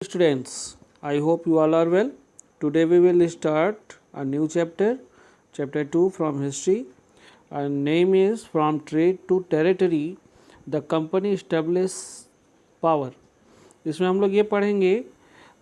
Students, I hope you all are well. Today we will start a new chapter, chapter 2 from history. Our name is From Trade to Territory, the company established power. इसमें हम लोग ये पढ़ेंगे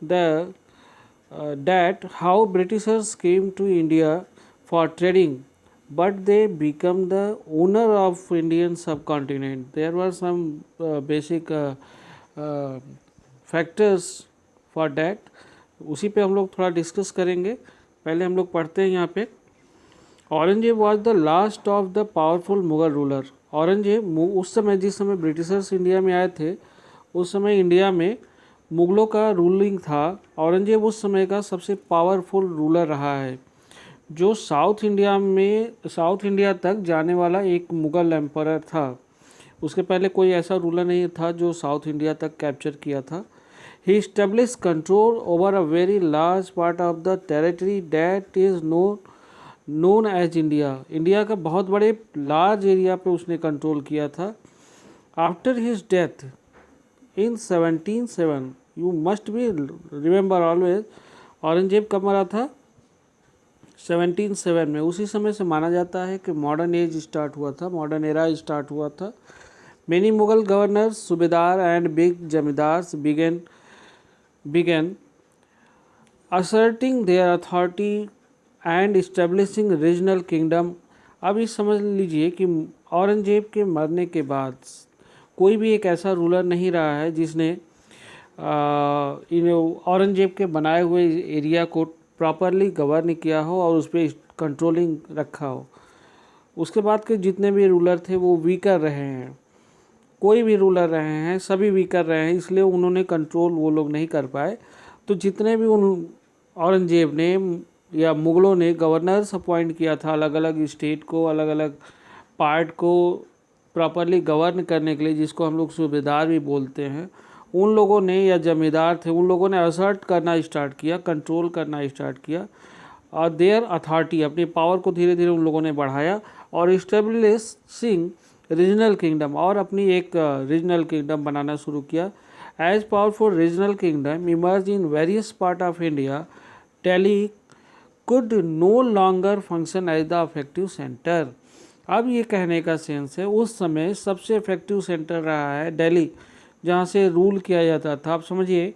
the that how Britishers came to India for trading, but they become the owner of Indian subcontinent. There were some basic factors for that, उसी पे हम लोग थोड़ा डिस्कस करेंगे. पहले हम लोग पढ़ते हैं यहाँ पे. Aurangzeb was the last of the powerful Mughal ruler. Aurangzeb उस समय, जिस समय ब्रिटिशर्स इंडिया में आए थे, उस समय इंडिया में मुगलों का रूलिंग था. औरंगजेब उस समय का सबसे पावरफुल रूलर रहा है, जो साउथ इंडिया तक जाने वाला एक मुगल एम्परर था. उसके पहले कोई ऐसा रूलर नहीं था जो साउथ इंडिया तक कैप्चर किया था. He established control over a very large part of the territory that is known as India. India का बहुत बड़े लार्ज एरिया पे उसने कंट्रोल किया था. After his death in 1707, you must be remember always, Aurangzeb कब मरा था? 1707 में. उसी समय से माना जाता है कि मॉडर्न एज स्टार्ट हुआ था, मॉडर्न एरा स्टार्ट हुआ था. Many Mughal governors, सूबेदार and big zamindars began asserting their authority and establishing regional kingdom. अब इस समझ लीजिए कि औरंगजेब के मरने के बाद कोई भी एक ऐसा रूलर नहीं रहा है जिसने औरंगजेब के बनाए हुए एरिया को प्रॉपरली गवर्न किया हो और उस पर कंट्रोलिंग रखा हो. उसके बाद के जितने भी रूलर थे वो वीकर रहे हैं, कोई भी रूलर रहे हैं, सभी वीकर रहे हैं, इसलिए उन्होंने कंट्रोल वो लोग नहीं कर पाए. तो जितने भी औरंगजेब ने या मुग़लों ने गवर्नर्स अपॉइंट किया था अलग अलग स्टेट को, अलग अलग पार्ट को प्रॉपरली गवर्न करने के लिए, जिसको हम लोग सूबेदार भी बोलते हैं, उन लोगों ने या जमींदार थे, उन लोगों ने असर्ट करना स्टार्ट किया, कंट्रोल करना स्टार्ट किया और देयर अथॉरिटी, अपनी पावर को धीरे धीरे उन लोगों ने बढ़ाया और इस्टेब्लिशिंग रीजनल किंगडम, और अपनी एक रीजनल किंगडम बनाना शुरू किया. As powerful regional kingdom emerge in various part of India, Delhi could no longer function as the effective centre. अब ये कहने का सेंस है उस समय सबसे इफेक्टिव सेंटर रहा है दिल्ली, जहाँ से रूल किया जाता था. आप समझिए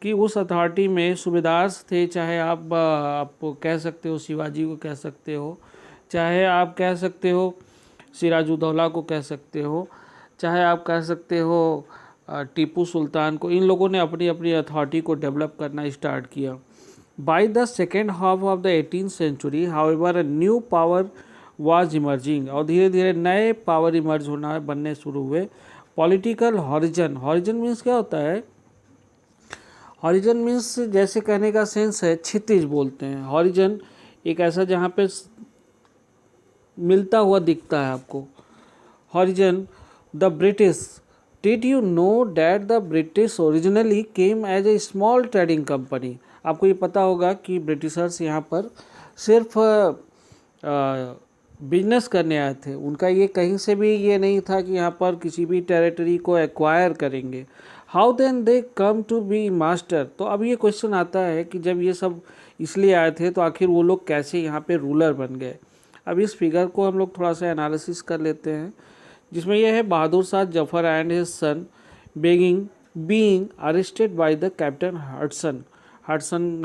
कि उस अथॉरिटी में सूबेदार थे, चाहे आप कह सकते हो शिवाजी को कह सकते हो, चाहे आप कह सकते हो सिराजुद्दौला को कह सकते हो, चाहे आप कह सकते हो टीपू सुल्तान को. इन लोगों ने अपनी अपनी अथॉरिटी को डेवलप करना स्टार्ट किया. By the second half of the 18th century however a new power was emerging, और धीरे धीरे नए पावर इमर्ज होना बनने शुरू हुए. पॉलिटिकल हॉरिजन, हॉरिजन मीन्स क्या होता है? हॉरिजन मीन्स जैसे कहने का सेंस है क्षितिज बोलते हैं. हॉरिजन एक ऐसा जहाँ पे मिलता हुआ दिखता है आपको. Horizon. The British. Did you know that the British originally came as a small trading company. आपको ये पता होगा कि ब्रिटिशर्स यहाँ पर सिर्फ बिजनेस करने आए थे. उनका ये कहीं से भी ये नहीं था कि यहाँ पर किसी भी टेरिटरी को एक्वायर करेंगे. How then they come to be master. तो अब ये क्वेश्चन आता है कि जब ये सब इसलिए आए थे तो आखिर वो लोग कैसे यहाँ पे रूलर बन गए. अब इस फिगर को हम लोग थोड़ा सा एनालिसिस कर लेते हैं, जिसमें यह है Bahadur Shah Zafar and his son being arrested by the captain Hudson. Hudson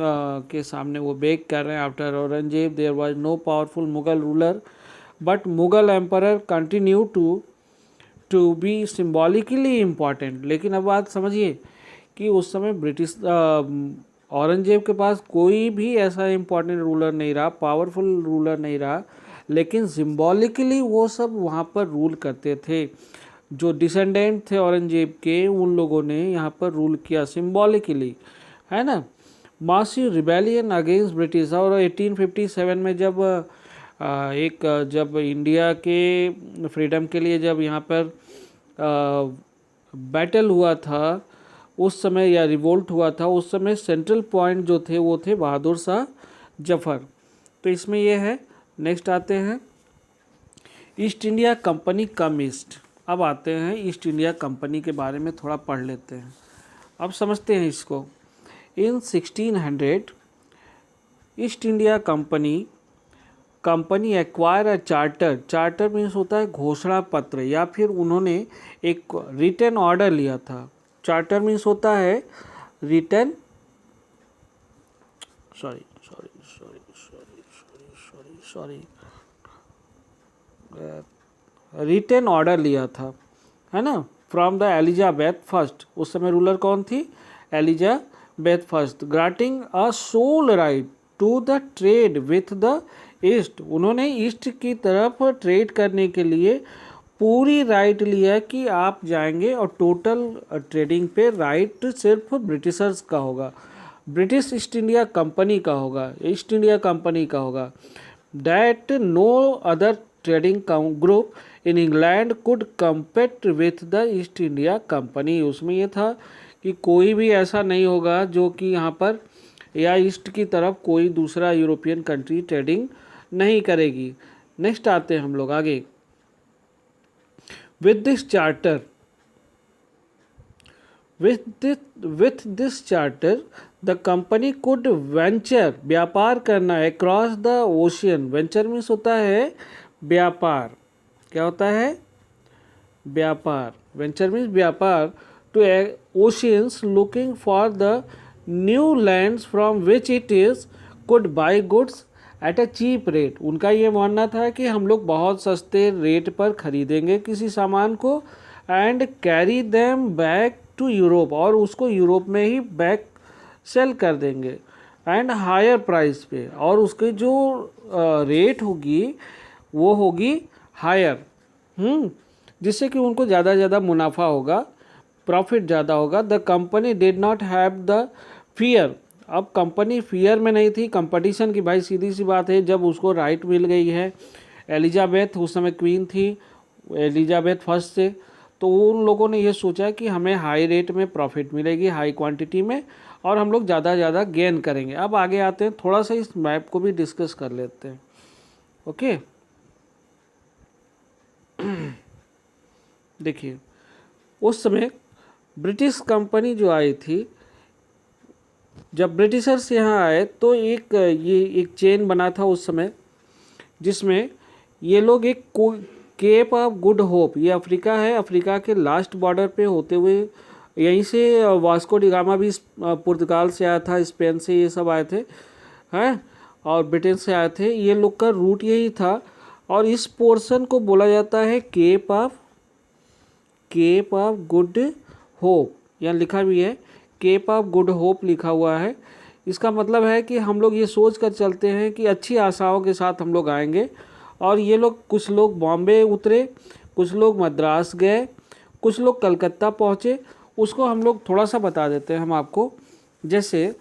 के सामने वो बेग कर रहे हैं. After Aurangzeb there was no powerful Mughal ruler but Mughal emperor continue to be symbolically important. लेकिन अब बात समझिए कि उस समय ब्रिटिश औरंगजेब के पास कोई भी ऐसा इम्पॉर्टेंट रूलर नहीं रहा, पावरफुल रूलर नहीं रहा, लेकिन सिम्बॉलिकली वो सब वहाँ पर रूल करते थे. जो डिसेंडेंट थे औरंगजेब के, उन लोगों ने यहाँ पर रूल किया सिम्बॉलिकली, है ना. Massive rebellion against British. और 1857 में जब इंडिया के फ्रीडम के लिए जब यहाँ पर बैटल हुआ था उस समय, या रिवोल्ट हुआ था उस समय, सेंट्रल पॉइंट जो थे वो थे बहादुर शाह जफर. तो इसमें यह है. नेक्स्ट आते हैं ईस्ट इंडिया कंपनी कम ईस्ट. अब आते हैं ईस्ट इंडिया कंपनी के बारे में थोड़ा पढ़ लेते हैं. अब समझते हैं इसको. इन 1600 ईस्ट इंडिया कंपनी एक्वायर अ चार्टर मीन्स होता है घोषणा पत्र, या फिर उन्होंने एक रिटन ऑर्डर लिया था। चार्टर मीन्स होता है रिटन रिटन ऑर्डर लिया था, है ना, फ्रॉम द एलिजाबेथ फर्स्ट। उस समय रूलर कौन थी? Elizabeth first. Granting a sole right to the trade with the east. उन्होंने ईस्ट की तरफ ट्रेड करने के लिए पूरी राइट लिया कि आप जाएंगे, और टोटल ट्रेडिंग पे राइट सिर्फ ब्रिटिशर्स का होगा, ब्रिटिश ईस्ट इंडिया कंपनी का होगा, ईस्ट इंडिया कंपनी का होगा। That no other trading group in England could compete with the East India Company. उसमें ये था कि कोई भी ऐसा नहीं होगा जो कि यहाँ पर या ईस्ट की तरफ कोई दूसरा यूरोपियन कंट्री ट्रेडिंग नहीं करेगी। नेक्स्ट आते हैं हम लोग आगे। With this charter the company could venture, व्यापार करना across the ocean. Venture means होता है व्यापार। क्या होता है? व्यापार। वेंचर मीन्स व्यापार to oceans looking for the new lands from which it is could buy goods at a cheap rate. उनका ये मानना था कि हम लोग बहुत सस्ते रेट पर खरीदेंगे किसी सामान को, and carry them back to Europe, और उसको यूरोप में ही बैक सेल कर देंगे, एंड हायर प्राइस पे, और उसके जो रेट होगी वो होगी हायर, जिससे कि उनको ज़्यादा मुनाफा होगा, प्रॉफिट ज़्यादा होगा। The company did not have the fear. अब कंपनी फियर में नहीं थी कंपटीशन की, भाई सीधी सी बात है, जब उसको राइट मिल गई है, एलिजाबेथ उस समय क्वीन थी, एलिजाबेथ फर्स्ट से, तो उन लोगों ने ये सोचा कि हमें हाई रेट में प्रॉफिट मिलेगी, हाई क्वांटिटी में, और हम लोग ज़्यादा गेन करेंगे। अब आगे आते हैं, थोड़ा सा इस मैप को भी डिस्कस कर लेते हैं। ओके, देखिए उस समय ब्रिटिश कंपनी जो आई थी, जब ब्रिटिशर्स यहाँ आए तो एक चेन बना था उस समय, जिसमें ये लोग एक केप ऑफ गुड होप, ये अफ्रीका है, अफ्रीका के लास्ट बॉर्डर पे होते हुए, यहीं से वास्को डी गामा भी पुर्तगाल से आया था, स्पेन से ये सब आए थे, हैं, और ब्रिटेन से आए थे, ये लोग का रूट यही था। और इस पोर्शन को बोला जाता है केप ऑफ गुड होप, यहाँ लिखा भी है केप ऑफ गुड होप लिखा हुआ है। इसका मतलब है कि हम लोग ये सोच कर चलते हैं कि अच्छी आशाओं के साथ हम लोग आएंगे, और ये लोग, कुछ लोग बॉम्बे उतरे, कुछ लोग मद्रास गए, कुछ लोग कलकत्ता पहुँचे। उसको हम लोग थोड़ा सा बता देते हैं हम आपको। जैसे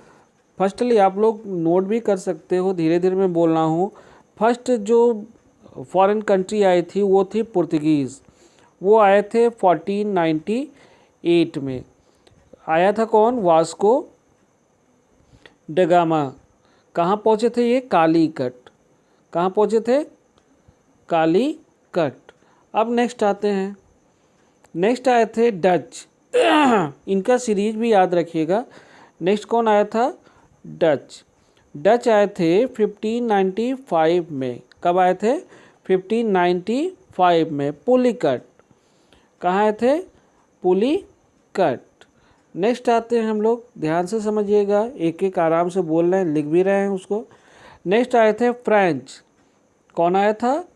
फर्स्टली आप लोग नोट भी कर सकते हो, धीरे धीरे मैं बोल रहा हूँ। फर्स्ट जो फॉरेन कंट्री आई थी वो थी पुर्तगीज़। वो आए थे 1498 में। आया था कौन? Vasco da Gama. कहाँ पहुँचे थे ये? कालीकट। कहाँ पहुँचे थे? कालीकट। अब नेक्स्ट आते हैं, नेक्स्ट आए थे डच। इनका सीरीज भी याद रखिएगा। नेक्स्ट कौन आया था? डच आए थे 1595 में। कब आए थे? 1595 में। पुलिकट। कहाँ आए थे? पुलिकट। नेक्स्ट आते हैं हम लोग, ध्यान से समझिएगा, एक एक आराम से बोल रहे हैं, लिख भी रहे हैं उसको। नेक्स्ट आए थे फ्रेंच। कौन आया था?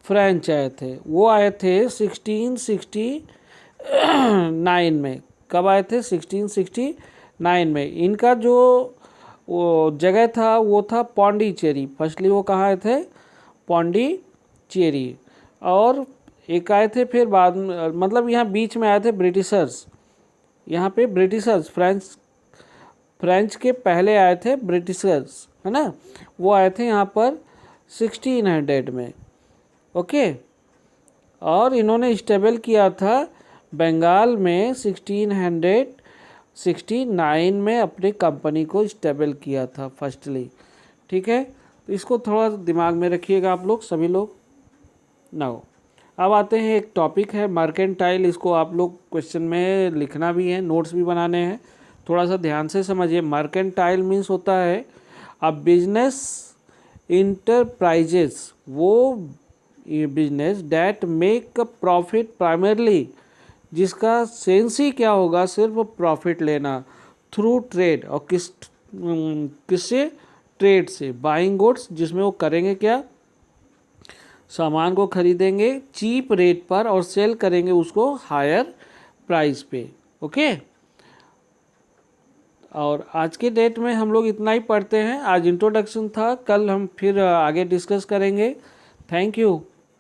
फ्रेंच आए थे। वो आए थे 1669 में। कब आए थे? 1669 में। इनका जो वो जगह था वो था पौंडीचेरी। फर्स्टली वो कहाँ आए थे? पौंडीचेरी। और एक आए थे फिर बाद में, मतलब यहाँ बीच में आए थे ब्रिटिशर्स। यहाँ पे ब्रिटिशर्स, फ्रेंच के पहले आए थे ब्रिटिशर्स, है ना, वो आए थे यहाँ पर 1600 में। ओके, और इन्होंने स्टेबल किया था बंगाल में 1669 में, अपनी कंपनी को स्टेबल किया था फर्स्टली। ठीक है, तो इसको थोड़ा दिमाग में रखिएगा आप लोग, सभी लोग। नाउ अब आते हैं, एक टॉपिक है मर्केंटाइल। इसको आप लोग क्वेश्चन में लिखना भी है, नोट्स भी बनाने हैं, थोड़ा सा ध्यान से समझिए। मर्केंटाइल मीन्स होता है अ बिजनेस इंटरप्राइजेस, वो business that make profit primarily, जिसका सेंस ही क्या होगा, सिर्फ प्रॉफिट लेना थ्रू ट्रेड। और किससे? ट्रेड से। बाइंग गुड्स, जिसमें वो करेंगे क्या, सामान को खरीदेंगे चीप रेट पर और सेल करेंगे उसको हायर प्राइस पे। ओके, और आज के डेट में हम लोग इतना ही पढ़ते हैं। आज इंट्रोडक्शन था, कल हम फिर आगे डिस्कस करेंगे। Thank you.